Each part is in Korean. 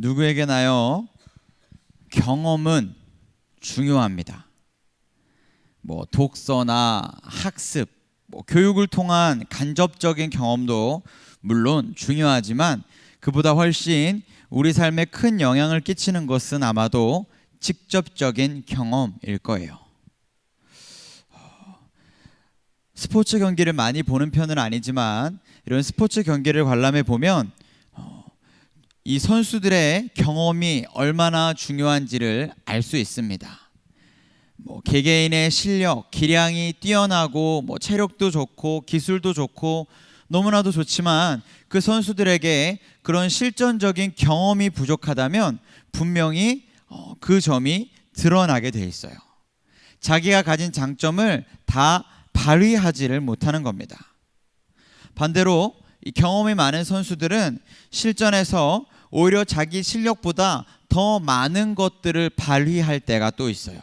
누구에게나요? 경험은 중요합니다. 독서나 학습, 교육을 통한 간접적인 경험도 물론 중요하지만 그보다 훨씬 우리 삶에 큰 영향을 끼치는 것은 아마도 직접적인 경험일 거예요. 스포츠 경기를 많이 보는 편은 아니지만 이런 스포츠 경기를 관람해 보면 이 선수들의 경험이 얼마나 중요한지를 알 수 있습니다. 개개인의 실력, 기량이 뛰어나고 체력도 좋고 기술도 좋고 너무나도 좋지만 그 선수들에게 그런 실전적인 경험이 부족하다면 분명히 그 점이 드러나게 돼 있어요. 자기가 가진 장점을 다 발휘하지를 못하는 겁니다. 반대로 이 경험이 많은 선수들은 실전에서 오히려 자기 실력보다 더 많은 것들을 발휘할 때가 또 있어요.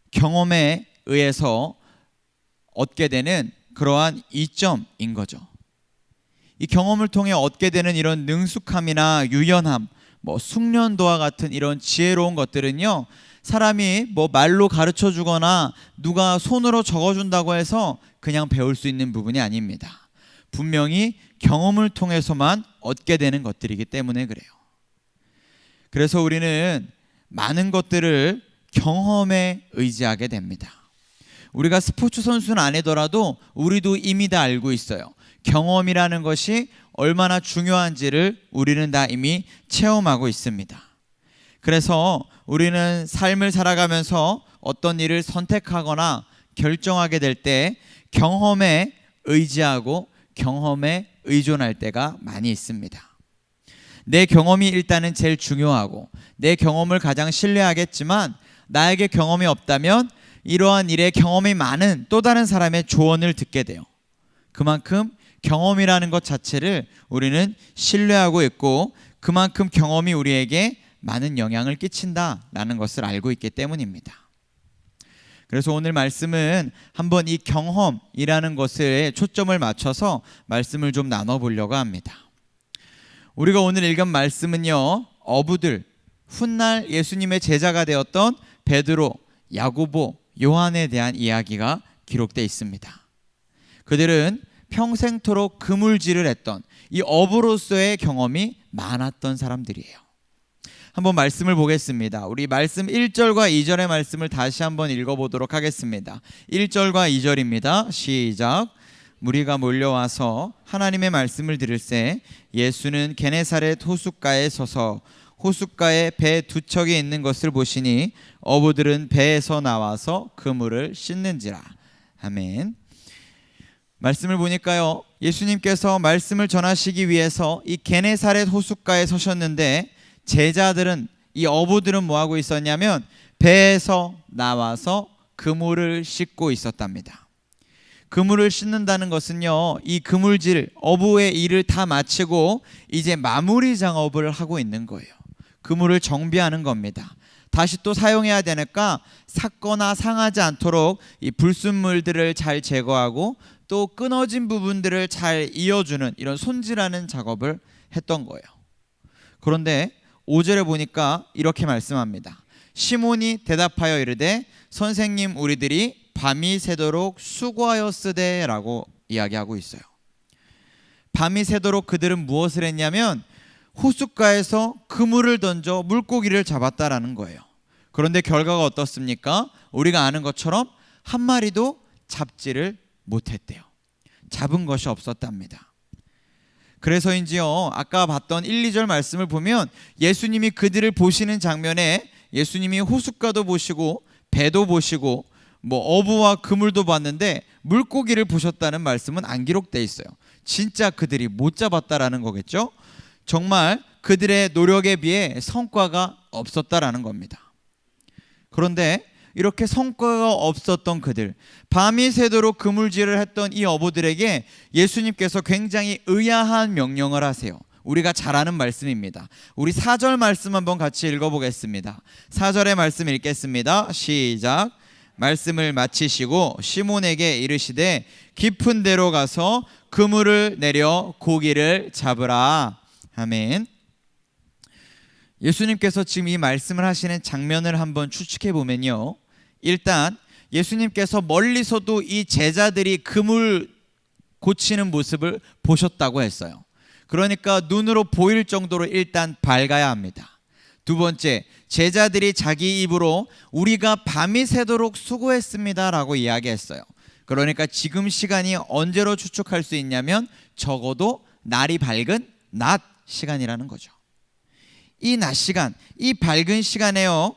경험에 의해서 얻게 되는 그러한 이점인 거죠. 이 경험을 통해 얻게 되는 이런 능숙함이나 유연함, 숙련도와 같은 이런 지혜로운 것들은요, 사람이 말로 가르쳐 주거나 누가 손으로 적어준다고 해서 그냥 배울 수 있는 부분이 아닙니다. 분명히 경험을 통해서만 얻게 되는 것들이기 때문에 그래요. 그래서 우리는 많은 것들을 경험에 의지하게 됩니다. 우리가 스포츠 선수는 아니더라도 우리도 이미 다 알고 있어요. 경험이라는 것이 얼마나 중요한지를 우리는 다 이미 체험하고 있습니다. 그래서 우리는 삶을 살아가면서 어떤 일을 선택하거나 결정하게 될 때 경험에 의지하고 경험에 의존할 때가 많이 있습니다. 내 경험이 일단은 제일 중요하고 내 경험을 가장 신뢰하겠지만 나에게 경험이 없다면 이러한 일에 경험이 많은 또 다른 사람의 조언을 듣게 돼요. 그만큼 경험이라는 것 자체를 우리는 신뢰하고 있고 그만큼 경험이 우리에게 많은 영향을 끼친다라는 것을 알고 있기 때문입니다. 그래서 오늘 말씀은 한번 이 경험이라는 것에 초점을 맞춰서 말씀을 좀 나눠보려고 합니다. 우리가 오늘 읽은 말씀은요, 어부들, 훗날 예수님의 제자가 되었던 베드로, 야고보, 요한에 대한 이야기가 기록되어 있습니다. 그들은 평생토록 그물질을 했던 이 어부로서의 경험이 많았던 사람들이에요. 한번 말씀을 보겠습니다. 우리 말씀 1절과 2절의 말씀을 다시 한번 읽어보도록 하겠습니다. 1절과 2절입니다. 시작. 무리가 몰려와서 하나님의 말씀을 들을새 예수는 게네사렛 호숫가에 서서 호숫가에 배 두 척이 있는 것을 보시니 어부들은 배에서 나와서 그물을 씻는지라. 아멘. 말씀을 보니까요, 예수님께서 말씀을 전하시기 위해서 이 게네사렛 호숫가에 서셨는데 제자들은, 이 어부들은 뭐하고 있었냐면 배에서 나와서 그물을 씻고 있었답니다. 그물을 씻는다는 것은요, 이 그물질, 어부의 일을 다 마치고 이제 마무리 작업을 하고 있는 거예요. 그물을 정비하는 겁니다. 다시 또 사용해야 되니까 삭거나 상하지 않도록 이 불순물들을 잘 제거하고 또 끊어진 부분들을 잘 이어주는 이런 손질하는 작업을 했던 거예요. 그런데 5절에 보니까 이렇게 말씀합니다. 시몬이 대답하여 이르되 선생님, 우리들이 밤이 새도록 수고하였으되 라고 이야기하고 있어요. 밤이 새도록 그들은 무엇을 했냐면 호숫가에서 그물을 던져 물고기를 잡았다라는 거예요. 그런데 결과가 어떻습니까? 우리가 아는 것처럼 한 마리도 잡지를 못했대요. 잡은 것이 없었답니다. 그래서인지요, 아까 봤던 1, 2절 말씀을 보면 예수님이 그들을 보시는 장면에 예수님이 호숫가도 보시고 배도 보시고 어부와 그물도 봤는데 물고기를 보셨다는 말씀은 안 기록되어 있어요. 진짜 그들이 못 잡았다라는 거겠죠. 정말 그들의 노력에 비해 성과가 없었다라는 겁니다. 그런데 이렇게 성과가 없었던 그들, 밤이 새도록 그물질을 했던 이 어부들에게 예수님께서 굉장히 의아한 명령을 하세요. 우리가 잘 아는 말씀입니다. 우리 4절 말씀 한번 같이 읽어보겠습니다. 4절의 말씀 읽겠습니다. 시작. 말씀을 마치시고 시몬에게 이르시되 깊은 데로 가서 그물을 내려 고기를 잡으라. 아멘. 예수님께서 지금 이 말씀을 하시는 장면을 한번 추측해 보면요, 일단 예수님께서 멀리서도 이 제자들이 그물 고치는 모습을 보셨다고 했어요. 그러니까 눈으로 보일 정도로 일단 밝아야 합니다. 두 번째, 제자들이 자기 입으로 우리가 밤이 새도록 수고했습니다 라고 이야기했어요. 그러니까 지금 시간이 언제로 추측할 수 있냐면 적어도 날이 밝은 낮 시간이라는 거죠. 이 낮 시간, 이 밝은 시간에요,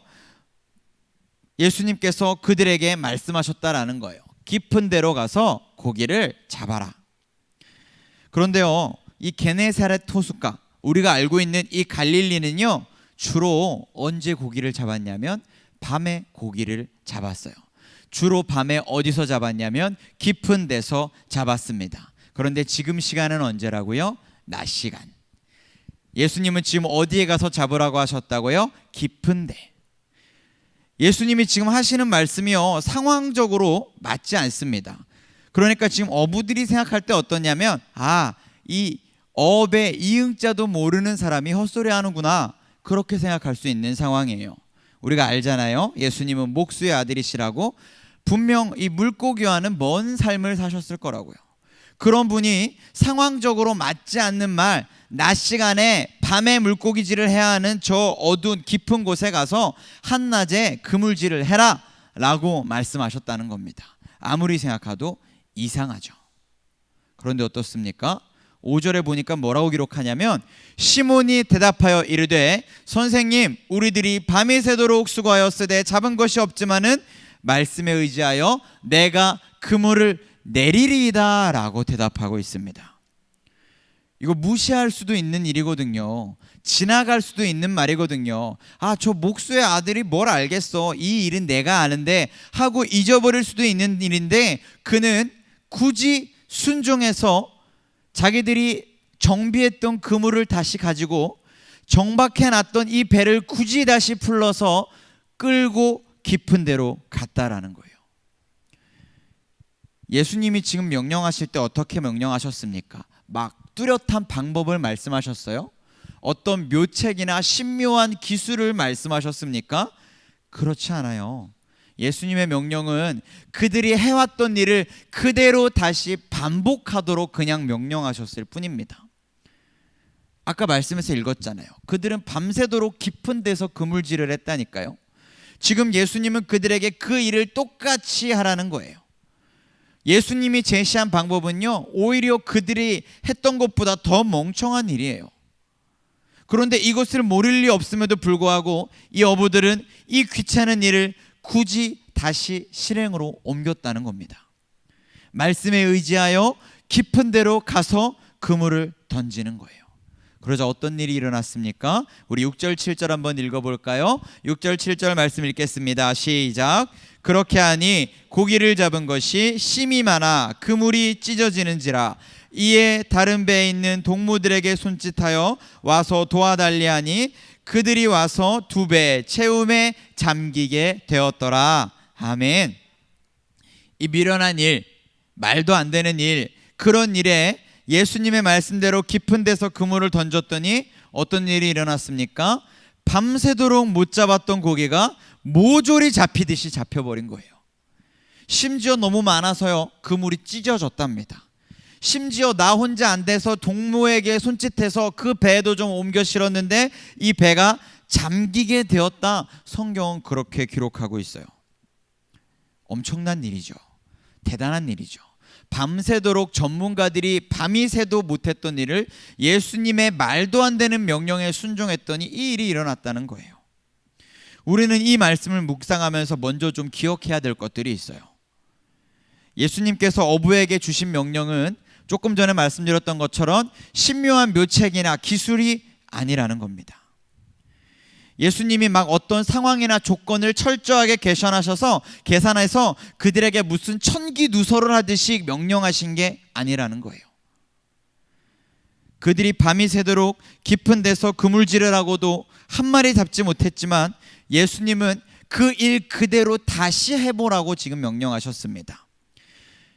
예수님께서 그들에게 말씀하셨다라는 거예요. 깊은 데로 가서 고기를 잡아라. 그런데요, 이 게네사렛 호숫가, 우리가 알고 있는 이 갈릴리는요, 주로 언제 고기를 잡았냐면 밤에 고기를 잡았어요. 주로 밤에 어디서 잡았냐면 깊은 데서 잡았습니다. 그런데 지금 시간은 언제라고요? 낮 시간. 예수님은 지금 어디에 가서 잡으라고 하셨다고요? 깊은 데. 예수님이 지금 하시는 말씀이요, 상황적으로 맞지 않습니다. 그러니까 지금 어부들이 생각할 때 어떠냐면, 이 어업의 이응자도 모르는 사람이 헛소리 하는구나, 그렇게 생각할 수 있는 상황이에요. 우리가 알잖아요, 예수님은 목수의 아들이시라고. 분명 이 물고기와는 먼 삶을 사셨을 거라고요. 그런 분이 상황적으로 맞지 않는 말, 낮 시간에 밤에 물고기질을 해야 하는 저 어두운 깊은 곳에 가서 한낮에 그물질을 해라 라고 말씀하셨다는 겁니다. 아무리 생각해도 이상하죠. 그런데 어떻습니까? 5절에 보니까 뭐라고 기록하냐면, 시몬이 대답하여 이르되 선생님, 우리들이 밤이 새도록 수고하였으되 잡은 것이 없지만은 말씀에 의지하여 내가 그물을 내리리이다 라고 대답하고 있습니다. 이거 무시할 수도 있는 일이거든요. 지나갈 수도 있는 말이거든요. 저 목수의 아들이 뭘 알겠어, 이 일은 내가 아는데 하고 잊어버릴 수도 있는 일인데, 그는 굳이 순종해서 자기들이 정비했던 그물을 다시 가지고 정박해 놨던 이 배를 굳이 다시 풀러서 끌고 깊은 데로 갔다라는 거예요. 예수님이 지금 명령하실 때 어떻게 명령하셨습니까? 막 뚜렷한 방법을 말씀하셨어요? 어떤 묘책이나 신묘한 기술을 말씀하셨습니까? 그렇지 않아요. 예수님의 명령은 그들이 해왔던 일을 그대로 다시 반복하도록 그냥 명령하셨을 뿐입니다. 아까 말씀에서 읽었잖아요. 그들은 밤새도록 깊은 데서 그물질을 했다니까요. 지금 예수님은 그들에게 그 일을 똑같이 하라는 거예요. 예수님이 제시한 방법은요, 오히려 그들이 했던 것보다 더 멍청한 일이에요. 그런데 이것을 모를 리 없음에도 불구하고 이 어부들은 이 귀찮은 일을 굳이 다시 실행으로 옮겼다는 겁니다. 말씀에 의지하여 깊은 데로 가서 그물을 던지는 거예요. 그러자 어떤 일이 일어났습니까? 우리 6절 7절 한번 읽어볼까요? 6절 7절 말씀 읽겠습니다. 시작. 그렇게 하니 고기를 잡은 것이 심이 많아 그물이 찢어지는지라. 이에 다른 배에 있는 동무들에게 손짓하여 와서 도와달리하니 그들이 와서 두 배 채움에 잠기게 되었더라. 아멘. 이 미련한 일, 말도 안 되는 일, 그런 일에 예수님의 말씀대로 깊은 데서 그물을 던졌더니 어떤 일이 일어났습니까? 밤새도록 못 잡았던 고기가 모조리 잡히듯이 잡혀버린 거예요. 심지어 너무 많아서요, 그물이 찢어졌답니다. 심지어 나 혼자 안 돼서 동무에게 손짓해서 그 배도 좀 옮겨 실었는데 이 배가 잠기게 되었다. 성경은 그렇게 기록하고 있어요. 엄청난 일이죠. 대단한 일이죠. 밤새도록 전문가들이 밤이 새도 못했던 일을 예수님의 말도 안 되는 명령에 순종했더니 이 일이 일어났다는 거예요. 우리는 이 말씀을 묵상하면서 먼저 좀 기억해야 될 것들이 있어요. 예수님께서 어부에게 주신 명령은 조금 전에 말씀드렸던 것처럼 신묘한 묘책이나 기술이 아니라는 겁니다. 예수님이 막 어떤 상황이나 조건을 철저하게 계산해서 그들에게 무슨 천기누설을 하듯이 명령하신 게 아니라는 거예요. 그들이 밤이 새도록 깊은 데서 그물질을 하고도 한 마리 잡지 못했지만 예수님은 그 일 그대로 다시 해보라고 지금 명령하셨습니다.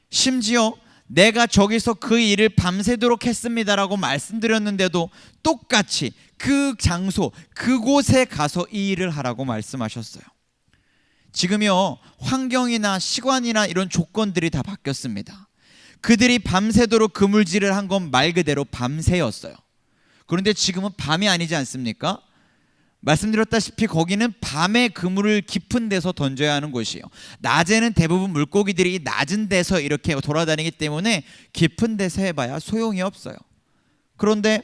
심지어 내가 저기서 그 일을 밤새도록 했습니다라고 말씀드렸는데도 똑같이 그 장소, 그곳에 가서 이 일을 하라고 말씀하셨어요. 지금요, 환경이나 시간이나 이런 조건들이 다 바뀌었습니다. 그들이 밤새도록 그물질을 한 건 말 그대로 밤새였어요. 그런데 지금은 밤이 아니지 않습니까? 말씀드렸다시피 거기는 밤에 그물을 깊은 데서 던져야 하는 곳이에요. 낮에는 대부분 물고기들이 낮은 데서 이렇게 돌아다니기 때문에 깊은 데서 해봐야 소용이 없어요. 그런데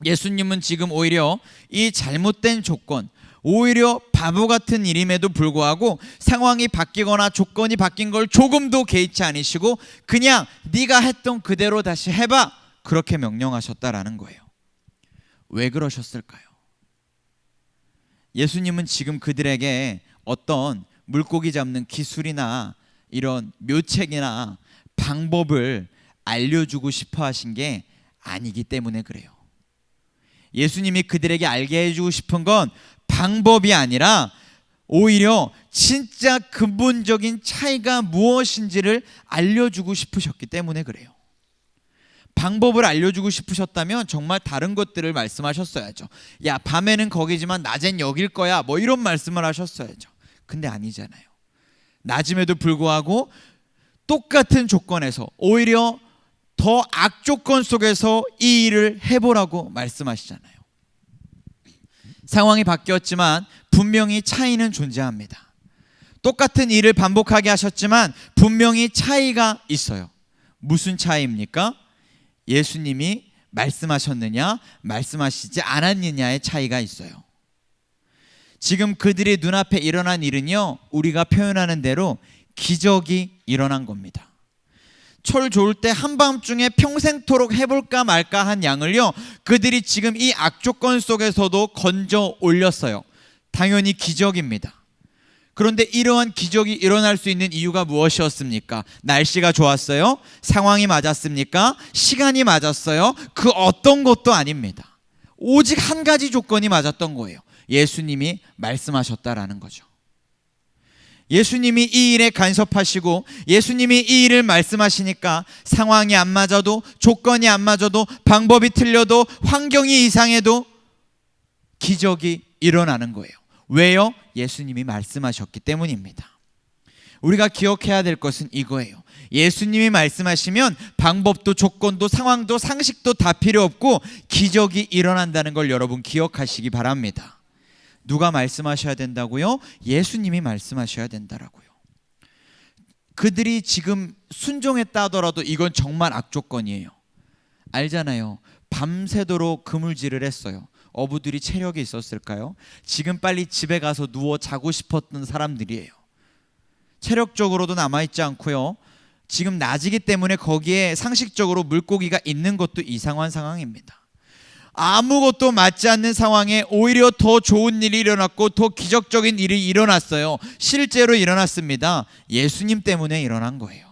예수님은 지금 오히려 이 잘못된 조건, 오히려 바보 같은 일임에도 불구하고 상황이 바뀌거나 조건이 바뀐 걸 조금도 개의치 않으시고 그냥 네가 했던 그대로 다시 해봐, 그렇게 명령하셨다라는 거예요. 왜 그러셨을까요? 예수님은 지금 그들에게 어떤 물고기 잡는 기술이나 이런 묘책이나 방법을 알려주고 싶어 하신 게 아니기 때문에 그래요. 예수님이 그들에게 알게 해주고 싶은 건 방법이 아니라 오히려 진짜 근본적인 차이가 무엇인지를 알려주고 싶으셨기 때문에 그래요. 방법을 알려주고 싶으셨다면 정말 다른 것들을 말씀하셨어야죠. 야, 밤에는 거기지만 낮엔 여길 거야, 뭐 이런 말씀을 하셨어야죠. 근데 아니잖아요. 낮임에도 불구하고 똑같은 조건에서 오히려 더 악조건 속에서 이 일을 해보라고 말씀하시잖아요. 상황이 바뀌었지만 분명히 차이는 존재합니다. 똑같은 일을 반복하게 하셨지만 분명히 차이가 있어요. 무슨 차이입니까? 예수님이 말씀하셨느냐, 말씀하시지 않았느냐의 차이가 있어요. 지금 그들의 눈앞에 일어난 일은요, 우리가 표현하는 대로 기적이 일어난 겁니다. 철 좋을 때 한밤중에 평생토록 해볼까 말까 한 양을요, 그들이 지금 이 악조건 속에서도 건져 올렸어요. 당연히 기적입니다. 그런데 이러한 기적이 일어날 수 있는 이유가 무엇이었습니까? 날씨가 좋았어요? 상황이 맞았습니까? 시간이 맞았어요? 그 어떤 것도 아닙니다. 오직 한 가지 조건이 맞았던 거예요. 예수님이 말씀하셨다라는 거죠. 예수님이 이 일에 간섭하시고 예수님이 이 일을 말씀하시니까 상황이 안 맞아도, 조건이 안 맞아도, 방법이 틀려도, 환경이 이상해도 기적이 일어나는 거예요. 왜요? 예수님이 말씀하셨기 때문입니다. 우리가 기억해야 될 것은 이거예요. 예수님이 말씀하시면 방법도 조건도 상황도 상식도 다 필요 없고 기적이 일어난다는 걸 여러분 기억하시기 바랍니다. 누가 말씀하셔야 된다고요? 예수님이 말씀하셔야 된다라고요. 그들이 지금 순종했다 하더라도 이건 정말 악조건이에요. 알잖아요. 밤새도록 그물질을 했어요. 어부들이 체력이 있었을까요? 지금 빨리 집에 가서 누워 자고 싶었던 사람들이에요. 체력적으로도 남아있지 않고요. 지금 낮이기 때문에 거기에 상식적으로 물고기가 있는 것도 이상한 상황입니다. 아무것도 맞지 않는 상황에 오히려 더 좋은 일이 일어났고 더 기적적인 일이 일어났어요. 실제로 일어났습니다. 예수님 때문에 일어난 거예요.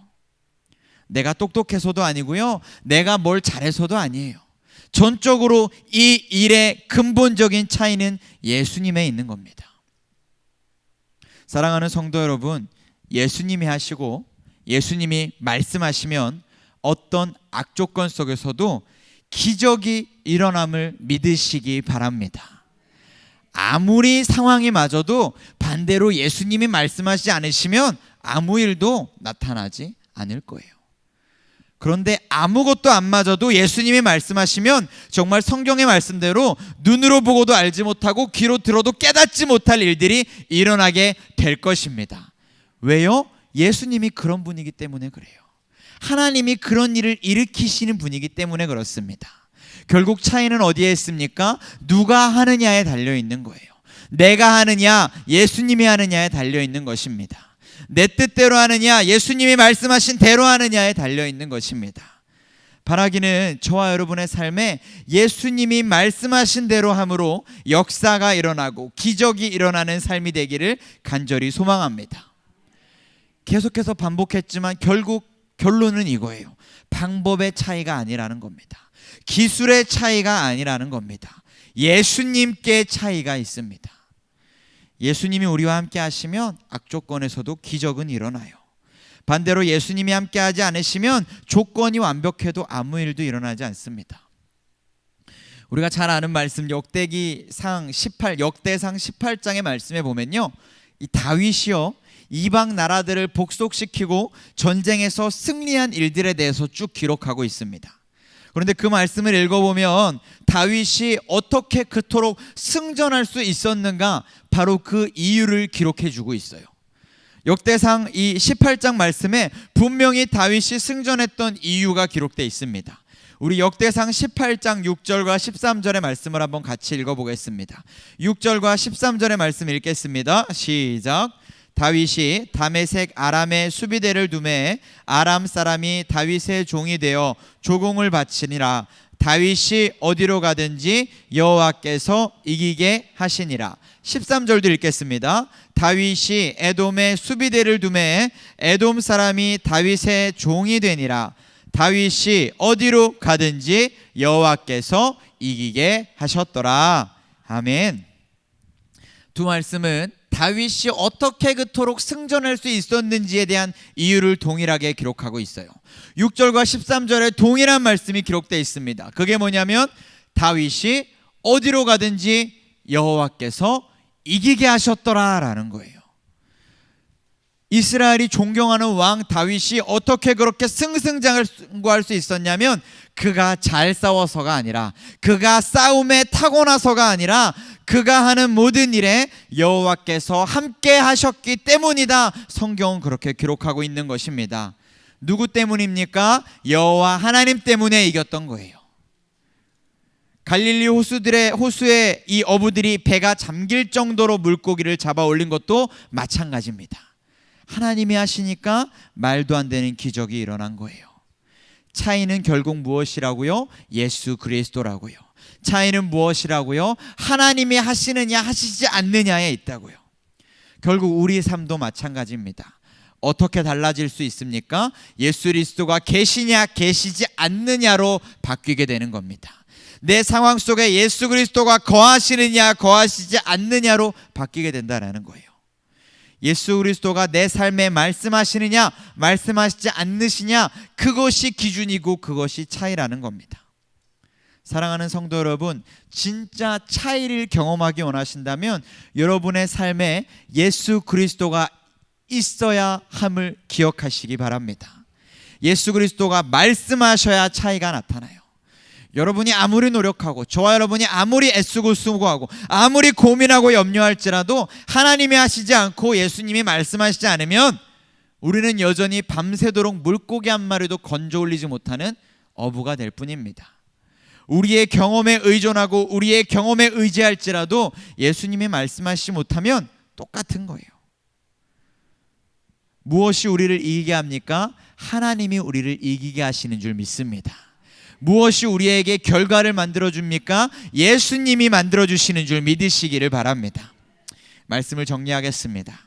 내가 똑똑해서도 아니고요. 내가 뭘 잘해서도 아니에요. 전적으로 이 일의 근본적인 차이는 예수님에 있는 겁니다. 사랑하는 성도 여러분, 예수님이 하시고 예수님이 말씀하시면 어떤 악조건 속에서도 기적이 일어남을 믿으시기 바랍니다. 아무리 상황이 맞아도 반대로 예수님이 말씀하시지 않으시면 아무 일도 나타나지 않을 거예요. 그런데 아무것도 안 맞아도 예수님이 말씀하시면 정말 성경의 말씀대로 눈으로 보고도 알지 못하고 귀로 들어도 깨닫지 못할 일들이 일어나게 될 것입니다. 왜요? 예수님이 그런 분이기 때문에 그래요. 하나님이 그런 일을 일으키시는 분이기 때문에 그렇습니다. 결국 차이는 어디에 있습니까? 누가 하느냐에 달려있는 거예요. 내가 하느냐, 예수님이 하느냐에 달려있는 것입니다. 내 뜻대로 하느냐, 예수님이 말씀하신 대로 하느냐에 달려있는 것입니다. 바라기는 저와 여러분의 삶에 예수님이 말씀하신 대로 함으로 역사가 일어나고 기적이 일어나는 삶이 되기를 간절히 소망합니다. 계속해서 반복했지만 결국 결론은 이거예요. 방법의 차이가 아니라는 겁니다. 기술의 차이가 아니라는 겁니다. 예수님께 차이가 있습니다. 예수님이 우리와 함께 하시면 악조건에서도 기적은 일어나요. 반대로 예수님이 함께하지 않으시면 조건이 완벽해도 아무 일도 일어나지 않습니다. 우리가 잘 아는 말씀 역대상 18장의 말씀에 보면요, 이 다윗이요 이방 나라들을 복속시키고 전쟁에서 승리한 일들에 대해서 쭉 기록하고 있습니다. 그런데 그 말씀을 읽어보면 다윗이 어떻게 그토록 승전할 수 있었는가, 바로 그 이유를 기록해주고 있어요. 역대상 이 18장 말씀에 분명히 다윗이 승전했던 이유가 기록되어 있습니다. 우리 역대상 18장 6절과 13절의 말씀을 한번 같이 읽어보겠습니다. 6절과 13절의 말씀 읽겠습니다. 시작. 다윗이 다메섹 아람의 수비대를 두매 아람 사람이 다윗의 종이 되어 조공을 바치니라. 다윗이 어디로 가든지 여호와께서 이기게 하시니라. 13절도 읽겠습니다. 다윗이 에돔의 수비대를 두매 에돔 사람이 다윗의 종이 되니라. 다윗이 어디로 가든지 여호와께서 이기게 하셨더라. 아멘. 두 말씀은 다윗이 어떻게 그토록 승전할 수 있었는지에 대한 이유를 동일하게 기록하고 있어요. 6절과 13절에 동일한 말씀이 기록되어 있습니다. 그게 뭐냐면 다윗이 어디로 가든지 여호와께서 이기게 하셨더라 라는 거예요. 이스라엘이 존경하는 왕 다윗이 어떻게 그렇게 승승장구할 수 있었냐면 그가 잘 싸워서가 아니라, 그가 싸움에 타고나서가 아니라 그가 하는 모든 일에 여호와께서 함께 하셨기 때문이다. 성경은 그렇게 기록하고 있는 것입니다. 누구 때문입니까? 여호와 하나님 때문에 이겼던 거예요. 갈릴리 호수에 이 어부들이 배가 잠길 정도로 물고기를 잡아 올린 것도 마찬가지입니다. 하나님이 하시니까 말도 안 되는 기적이 일어난 거예요. 차이는 결국 무엇이라고요? 예수 그리스도라고요. 차이는 무엇이라고요? 하나님이 하시느냐 하시지 않느냐에 있다고요. 결국 우리의 삶도 마찬가지입니다. 어떻게 달라질 수 있습니까? 예수 그리스도가 계시냐 계시지 않느냐로 바뀌게 되는 겁니다. 내 상황 속에 예수 그리스도가 거하시느냐 거하시지 않느냐로 바뀌게 된다는 거예요. 예수 그리스도가 내 삶에 말씀하시느냐 말씀하시지 않으시냐, 그것이 기준이고 그것이 차이라는 겁니다. 사랑하는 성도 여러분, 진짜 차이를 경험하기 원하신다면 여러분의 삶에 예수 그리스도가 있어야 함을 기억하시기 바랍니다. 예수 그리스도가 말씀하셔야 차이가 나타나요. 여러분이 아무리 노력하고 저와 여러분이 아무리 애쓰고 수고하고 아무리 고민하고 염려할지라도 하나님이 하시지 않고 예수님이 말씀하시지 않으면 우리는 여전히 밤새도록 물고기 한 마리도 건져 올리지 못하는 어부가 될 뿐입니다. 우리의 경험에 의존하고 우리의 경험에 의지할지라도 예수님이 말씀하시지 못하면 똑같은 거예요. 무엇이 우리를 이기게 합니까? 하나님이 우리를 이기게 하시는 줄 믿습니다. 무엇이 우리에게 결과를 만들어줍니까? 예수님이 만들어주시는 줄 믿으시기를 바랍니다. 말씀을 정리하겠습니다.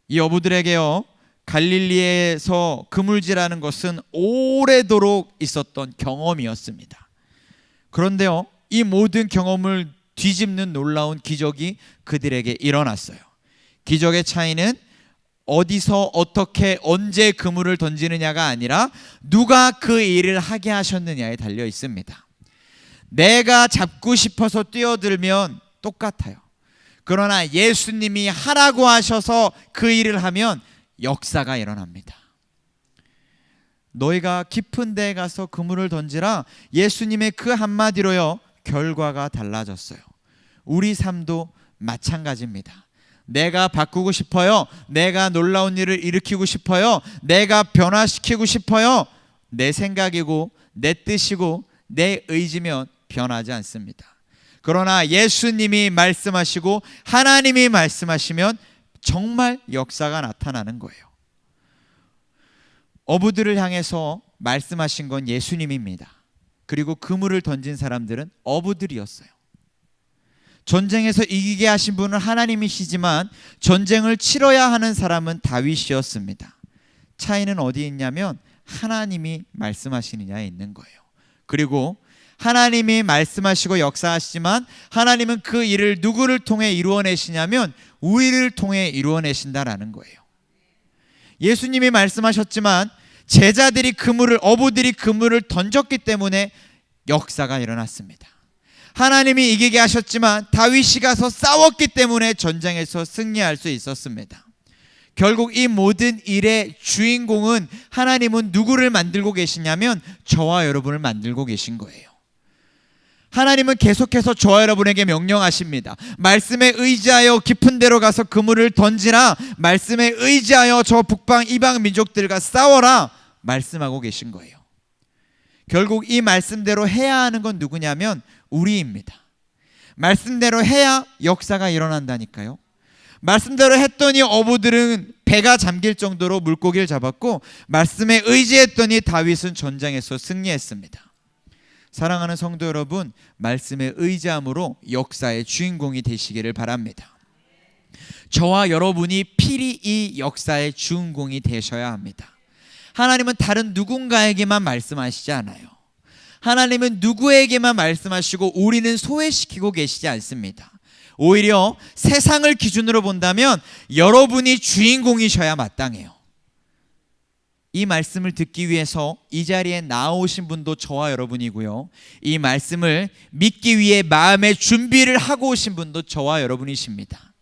이 어부들에게요, 갈릴리에서 그물질하는 것은 오래도록 있었던 경험이었습니다. 그런데요, 이 모든 경험을 뒤집는 놀라운 기적이 그들에게 일어났어요. 기적의 차이는 어디서 어떻게 언제 그물을 던지느냐가 아니라 누가 그 일을 하게 하셨느냐에 달려 있습니다. 내가 잡고 싶어서 뛰어들면 똑같아요. 그러나 예수님이 하라고 하셔서 그 일을 하면 역사가 일어납니다. 너희가 깊은 데에 가서 그물을 던지라, 예수님의 그 한마디로요 결과가 달라졌어요. 우리 삶도 마찬가지입니다. 내가 바꾸고 싶어요. 내가 놀라운 일을 일으키고 싶어요. 내가 변화시키고 싶어요. 내 생각이고 내 뜻이고 내 의지면 변하지 않습니다. 그러나 예수님이 말씀하시고 하나님이 말씀하시면 정말 역사가 나타나는 거예요. 어부들을 향해서 말씀하신 건 예수님입니다. 그리고 그물을 던진 사람들은 어부들이었어요. 전쟁에서 이기게 하신 분은 하나님이시지만 전쟁을 치러야 하는 사람은 다윗이었습니다. 차이는 어디에 있냐면 하나님이 말씀하시느냐에 있는 거예요. 그리고 하나님이 말씀하시고 역사하시지만 하나님은 그 일을 누구를 통해 이루어내시냐면 우리를 통해 이루어내신다라는 거예요. 예수님이 말씀하셨지만 제자들이 어부들이 그물을 던졌기 때문에 역사가 일어났습니다. 하나님이 이기게 하셨지만 다윗이 가서 싸웠기 때문에 전쟁에서 승리할 수 있었습니다. 결국 이 모든 일의 주인공은 하나님은 누구를 만들고 계시냐면 저와 여러분을 만들고 계신 거예요. 하나님은 계속해서 저와 여러분에게 명령하십니다. 말씀에 의지하여 깊은 데로 가서 그물을 던지라. 말씀에 의지하여 저 북방 이방 민족들과 싸워라. 말씀하고 계신 거예요. 결국 이 말씀대로 해야 하는 건 누구냐면 우리입니다. 말씀대로 해야 역사가 일어난다니까요. 말씀대로 했더니 어부들은 배가 잠길 정도로 물고기를 잡았고, 말씀에 의지했더니 다윗은 전쟁에서 승리했습니다. 사랑하는 성도 여러분, 말씀에 의지함으로 역사의 주인공이 되시기를 바랍니다. 저와 여러분이 필히 이 역사의 주인공이 되셔야 합니다. 하나님은 다른 누군가에게만 말씀하시지 않아요. 하나님은 누구에게만 말씀하시고 우리는 소외시키고 계시지 않습니다. 오히려 세상을 기준으로 본다면 여러분이 주인공이셔야 마땅해요. 이 말씀을 듣기 위해서 이 자리에 나오신 분도 저와 여러분이고요, 이 말씀을 믿기 위해 마음의 준비를 하고 오신 분도 저와 여러분이십니다.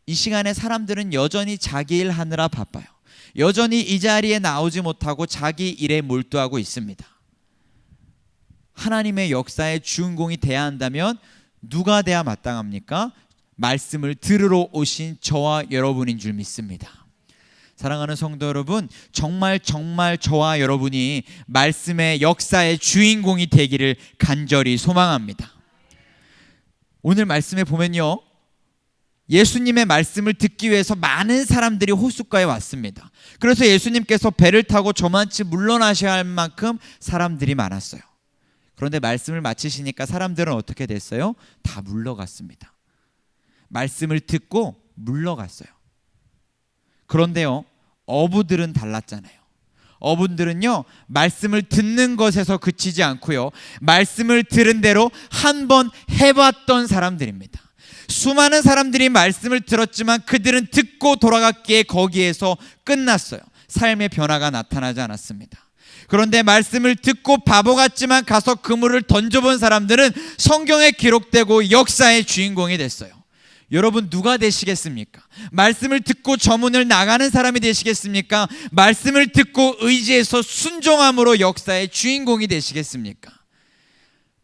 이 시간에 사람들은 여전히 자기 일 하느라 바빠요. 여전히 이 자리에 나오지 못하고 자기 일에 몰두하고 있습니다. 하나님의 역사의 주인공이 돼야 한다면 누가 돼야 마땅합니까? 말씀을 들으러 오신 저와 여러분인 줄 믿습니다. 사랑하는 성도 여러분, 정말 저와 여러분이 말씀의 역사의 주인공이 되기를 간절히 소망합니다. 오늘 말씀에 보면요, 예수님의 말씀을 듣기 위해서 많은 사람들이 호숫가에 왔습니다. 그래서 예수님께서 배를 타고 저만치 물러나셔야 할 만큼 사람들이 많았어요. 그런데 말씀을 마치시니까 사람들은 어떻게 됐어요? 다 물러갔습니다. 말씀을 듣고 물러갔어요. 그런데요, 어부들은 달랐잖아요. 어부들은요, 말씀을 듣는 것에서 그치지 않고요, 말씀을 들은 대로 한 번 해봤던 사람들입니다. 수많은 사람들이 말씀을 들었지만 그들은 듣고 돌아갔기에 거기에서 끝났어요. 삶의 변화가 나타나지 않았습니다. 그런데 말씀을 듣고 바보 같지만 가서 그물을 던져본 사람들은 성경에 기록되고 역사의 주인공이 됐어요. 여러분, 누가 되시겠습니까? 말씀을 듣고 저 문을 나가는 사람이 되시겠습니까? 말씀을 듣고 의지해서 순종함으로 역사의 주인공이 되시겠습니까?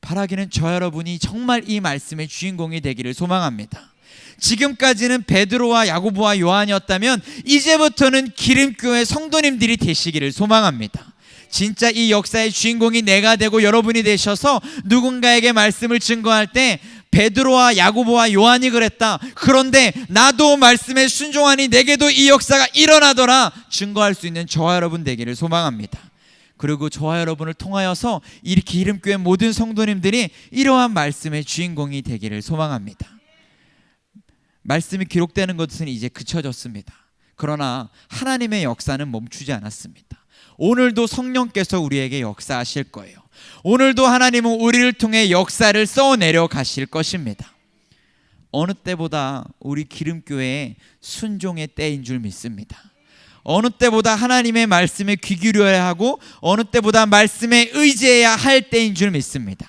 바라기는 저 여러분이 정말 이 말씀의 주인공이 되기를 소망합니다. 지금까지는 베드로와 야고보와 요한이었다면 이제부터는 기름교회 성도님들이 되시기를 소망합니다. 진짜 이 역사의 주인공이 내가 되고 여러분이 되셔서 누군가에게 말씀을 증거할 때 베드로와 야고보와 요한이 그랬다, 그런데 나도 말씀에 순종하니 내게도 이 역사가 일어나더라, 증거할 수 있는 저와 여러분 되기를 소망합니다. 그리고 저와 여러분을 통하여서 이렇게 기름교회 모든 성도님들이 이러한 말씀의 주인공이 되기를 소망합니다. 말씀이 기록되는 것은 이제 그쳐졌습니다. 그러나 하나님의 역사는 멈추지 않았습니다. 오늘도 성령께서 우리에게 역사하실 거예요. 오늘도 하나님은 우리를 통해 역사를 써내려 가실 것입니다. 어느 때보다 우리 기름교회의 순종의 때인 줄 믿습니다. 어느 때보다 하나님의 말씀에 귀 기울여야 하고 어느 때보다 말씀에 의지해야 할 때인 줄 믿습니다.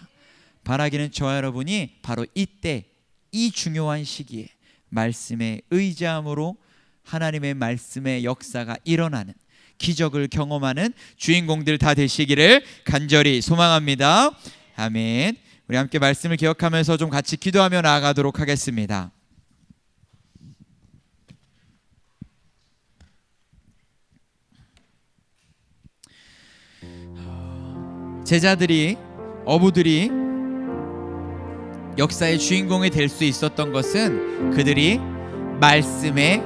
바라기는 저와 여러분이 바로 이때, 이 중요한 시기에 말씀에 의지함으로 하나님의 말씀의 역사가 일어나는, 기적을 경험하는 주인공들 다 되시기를 간절히 소망합니다. 아멘. 우리 함께 말씀을 기억하면서 좀 같이 기도하며 나아가도록 하겠습니다. 제자들이, 어부들이 역사의 주인공이 될 수 있었던 것은 그들이 말씀에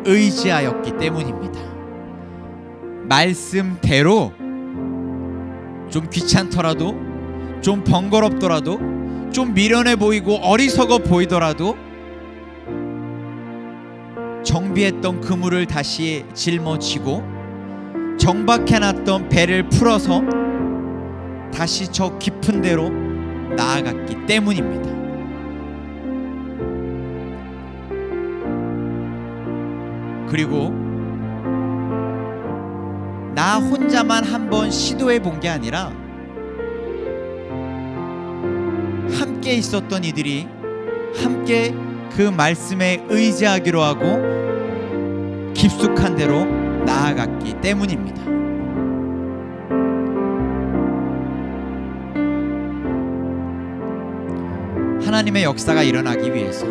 의지하였기 때문입니다. 말씀대로 좀 귀찮더라도, 좀 번거롭더라도, 좀 미련해 보이고 어리석어 보이더라도 정비했던 그물을 다시 짊어지고 정박해놨던 배를 풀어서 다시 저 깊은 데로 나아갔기 때문입니다. 그리고 나 혼자만 한번 시도해 본 게 아니라 함께 있었던 이들이 함께 그 말씀에 의지하기로 하고 깊숙한 데로 나아갔기 때문입니다. 하나님의 역사가 일어나기 위해서,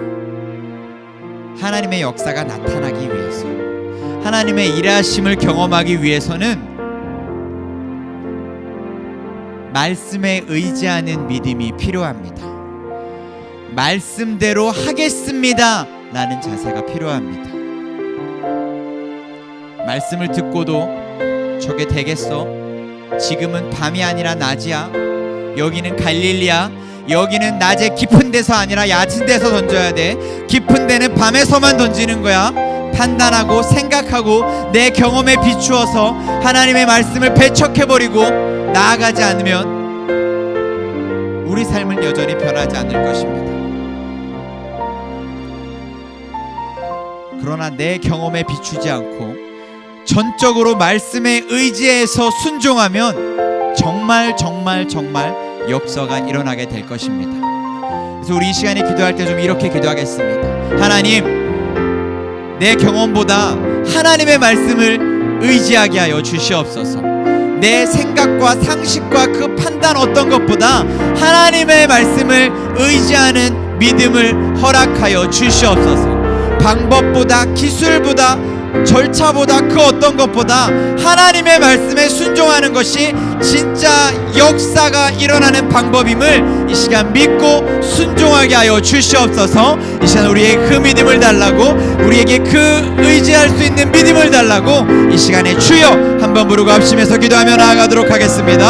하나님의 역사가 나타나기 위해서, 하나님의 일하심을 경험하기 위해서는 말씀에 의지하는 믿음이 필요합니다. 말씀대로 하겠습니다 라는 자세가 필요합니다. 말씀을 듣고도 저게 되겠어? 지금은 밤이 아니라 낮이야. 여기는 갈릴리야. 여기는 낮에 깊은 데서 아니라 얕은 데서 던져야 돼. 깊은 데는 밤에서만 던지는 거야. 판단하고 생각하고 내 경험에 비추어서 하나님의 말씀을 배척해버리고 나아가지 않으면 우리 삶은 여전히 변하지 않을 것입니다. 그러나 내 경험에 비추지 않고 전적으로 말씀에 의지해서 순종하면 정말 역사가 일어나게 될 것입니다. 그래서 우리 이 시간에 기도할 때 좀 이렇게 기도하겠습니다. 하나님, 내 경험보다 하나님의 말씀을 의지하게 하여 주시옵소서. 내 생각과 상식과 그 판단 어떤 것보다 하나님의 말씀을 의지하는 믿음을 허락하여 주시옵소서. 방법보다, 기술보다, 절차보다, 그 어떤 것보다 하나님의 말씀에 순종하는 것이 진짜 역사가 일어나는 방법임을 이 시간 믿고 순종하게 하여 주시옵소서. 이 시간 우리에게 그 믿음을 달라고, 우리에게 그 의지할 수 있는 믿음을 달라고 이 시간에 주여 한번 부르고 합심해서 기도하며 나아가도록 하겠습니다.